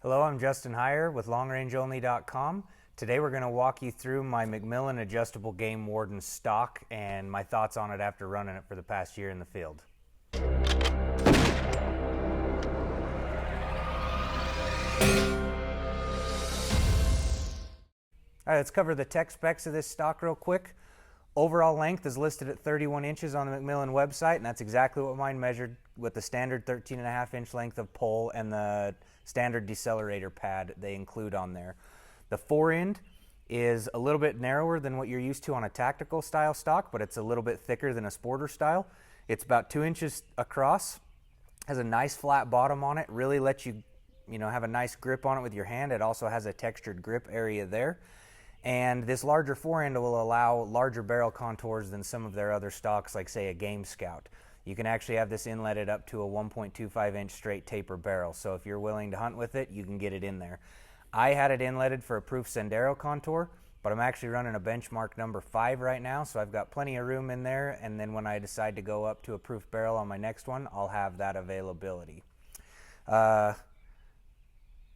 Hello, I'm Justin Heyer with LongRangeOnly.com. Today we're going to walk you through my McMillan adjustable game Warden stock and my thoughts on it after running it for the past year in the field. All right, let's cover the tech specs of this stock real quick. Overall length is listed at 31 inches on the McMillan website, and that's exactly what mine measured with the standard 13.5 inch length of pole and the standard decelerator pad they include on there. The forend is a little bit narrower than what you're used to on a tactical style stock, but it's a little bit thicker than a sporter style. It's about 2 inches across, has a nice flat bottom on it, really lets you have a nice grip on it with your hand. It also has a textured grip area there. And this larger forend will allow larger barrel contours than some of their other stocks, like say a Game Scout. You can actually have this inletted up to a 1.25 inch straight taper barrel. So if you're willing to hunt with it, you can get it in there. I had it inletted for a proof Sendero contour, but I'm actually running a benchmark number 5 right now, so I've got plenty of room in there. And then when I decide to go up to a proof barrel on my next one, I'll have that availability.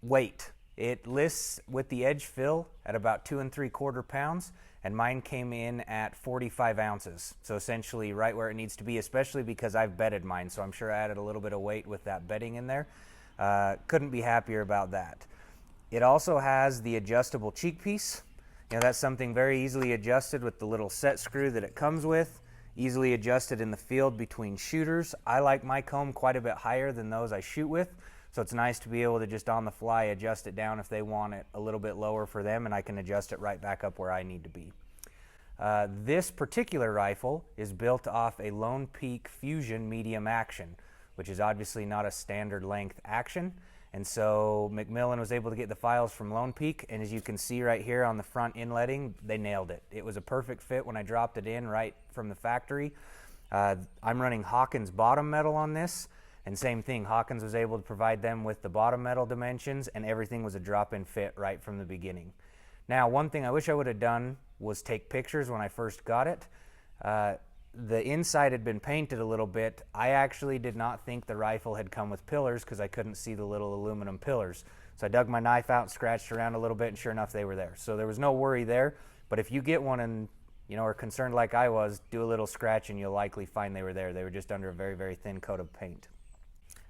Weight. It lists with the edge fill at about 2 3/4 pounds, and mine came in at 45 ounces. So essentially right where it needs to be, especially because I've bedded mine. So I'm sure I added a little bit of weight with that bedding in there. Couldn't be happier about that. It also has the adjustable cheek piece. That's something very easily adjusted with the little set screw that it comes with. Easily adjusted in the field between shooters. I like my comb quite a bit higher than those I shoot with. So it's nice to be able to just on the fly adjust it down if they want it a little bit lower for them, and I can adjust it right back up where I need to be. This particular rifle is built off a Lone Peak Fusion medium action, which is obviously not a standard length action. And so McMillan was able to get the files from Lone Peak, and as you can see right here on the front inletting, they nailed it. It was a perfect fit when I dropped it in right from the factory. I'm running Hawkins bottom metal on this. And same thing, Hawkins was able to provide them with the bottom metal dimensions, and everything was a drop-in fit right from the beginning. Now, one thing I wish I would have done was take pictures when I first got it. The inside had been painted a little bit. I actually did not think the rifle had come with pillars because I couldn't see the little aluminum pillars. So I dug my knife out and scratched around a little bit, and sure enough, they were there. So there was no worry there. But if you get one and are concerned like I was, do a little scratch and you'll likely find they were there. They were just under a very, very thin coat of paint.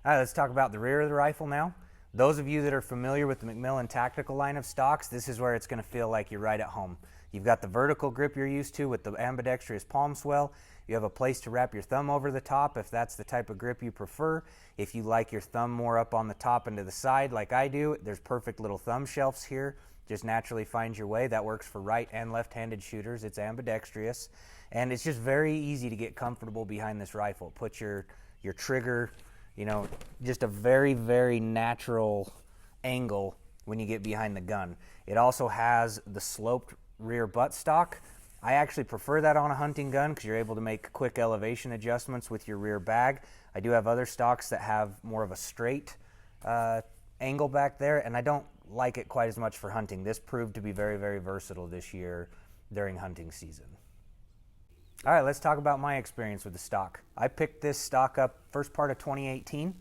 All right, let's talk about the rear of the rifle now. Those of you that are familiar with the McMillan tactical line of stocks, this is where it's going to feel like you're right at home. You've got the vertical grip you're used to with the ambidextrous palm swell. You have a place to wrap your thumb over the top if that's the type of grip you prefer. If you like your thumb more up on the top and to the side like I do, there's perfect little thumb shelves here. Just naturally find your way. That works for right and left-handed shooters. It's ambidextrous. And it's just very easy to get comfortable behind this rifle. Put your trigger, just a very, very natural angle when you get behind the gun. It also has the sloped rear buttstock. I actually prefer that on a hunting gun because you're able to make quick elevation adjustments with your rear bag. I do have other stocks that have more of a straight angle back there, and I don't like it quite as much for hunting. This proved to be very, very versatile this year during hunting season. All right, let's talk about my experience with the stock. I picked this stock up first part of 2018.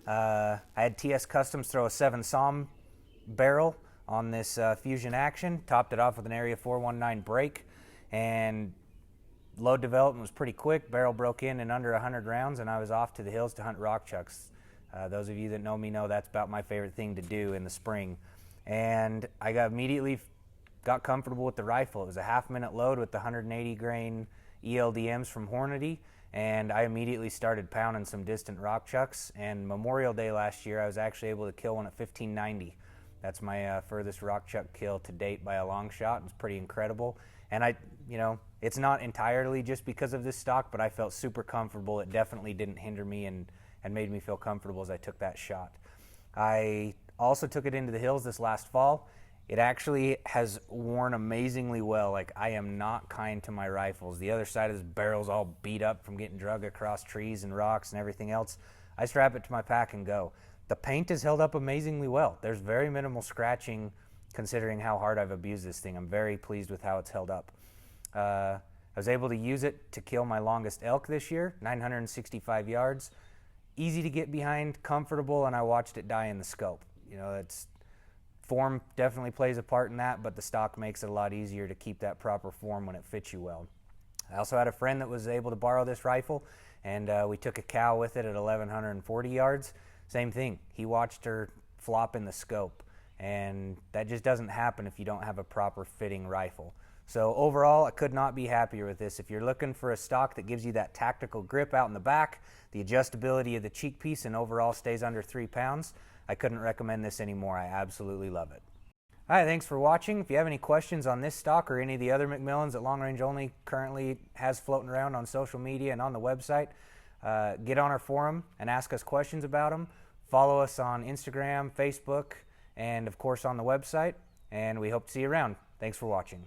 I had TS Customs throw a 7 SAUM barrel on this Fusion action, topped it off with an Area 419 break, and load development was pretty quick. Barrel broke in under 100 rounds, and I was off to the hills to hunt rock chucks. Those of you that know me know that's about my favorite thing to do in the spring. And I immediately got comfortable with the rifle. It was a half-minute load with the 180 grain ELDMs from Hornady, and I immediately started pounding some distant rock chucks. And Memorial Day last year, I was actually able to kill one at 1590. That's my furthest rock chuck kill to date by a long shot. It was pretty incredible. And it's not entirely just because of this stock, but I felt super comfortable. It definitely didn't hinder me and made me feel comfortable as I took that shot. I also took it into the hills this last fall. It actually has worn amazingly well. Like, I am not kind to my rifles. The other side of this barrel's all beat up from getting drug across trees and rocks and everything else. I strap it to my pack and go. The paint has held up amazingly well. There's very minimal scratching considering how hard I've abused this thing. I'm very pleased with how it's held up. I was able to use it to kill my longest elk this year, 965 yards. Easy to get behind, comfortable, and I watched it die in the scope. Form definitely plays a part in that, but the stock makes it a lot easier to keep that proper form when it fits you well. I also had a friend that was able to borrow this rifle, and we took a cow with it at 1,140 yards. Same thing. He watched her flop in the scope, and that just doesn't happen if you don't have a proper fitting rifle. So overall, I could not be happier with this. If you're looking for a stock that gives you that tactical grip out in the back, the adjustability of the cheek piece, and overall stays under 3 pounds, I couldn't recommend this anymore. I absolutely love it. All right, thanks for watching. If you have any questions on this stock or any of the other McMillans that Long Range Only currently has floating around on social media and on the website, get on our forum and ask us questions about them. Follow us on Instagram, Facebook, and of course on the website, and we hope to see you around. Thanks for watching.